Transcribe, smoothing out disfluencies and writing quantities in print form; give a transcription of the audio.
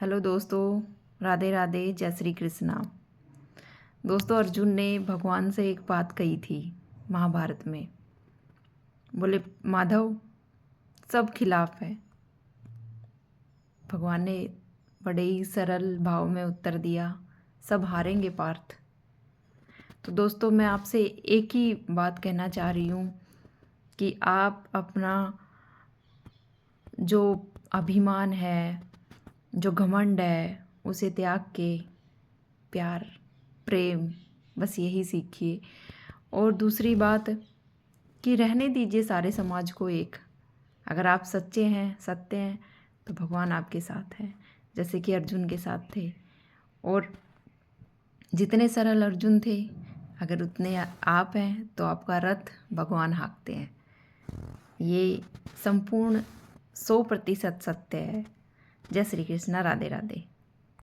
Hello दोस्तों, राधे राधे, जय श्री कृष्णा। दोस्तों, अर्जुन ने भगवान से एक बात कही थी महाभारत में। बोले, माधव सब खिलाफ है। भगवान ने बड़े ही सरल भाव में उत्तर दिया, सब हारेंगे पार्थ। तो दोस्तों, मैं आपसे एक ही बात कहना चाह रही हूँ कि आप अपना जो अभिमान है, जो घमंड है, उसे त्याग के प्यार, प्रेम, बस यही सीखिए। और दूसरी बात कि रहने दीजिए सारे समाज को एक। अगर आप सच्चे हैं, सत्य हैं, तो भगवान आपके साथ हैं, जैसे कि अर्जुन के साथ थे। और जितने सरल अर्जुन थे, अगर उतने आप हैं तो आपका रथ भगवान हाँकते हैं। ये संपूर्ण 100% सत्य है। जय श्री कृष्णा, राधे राधे।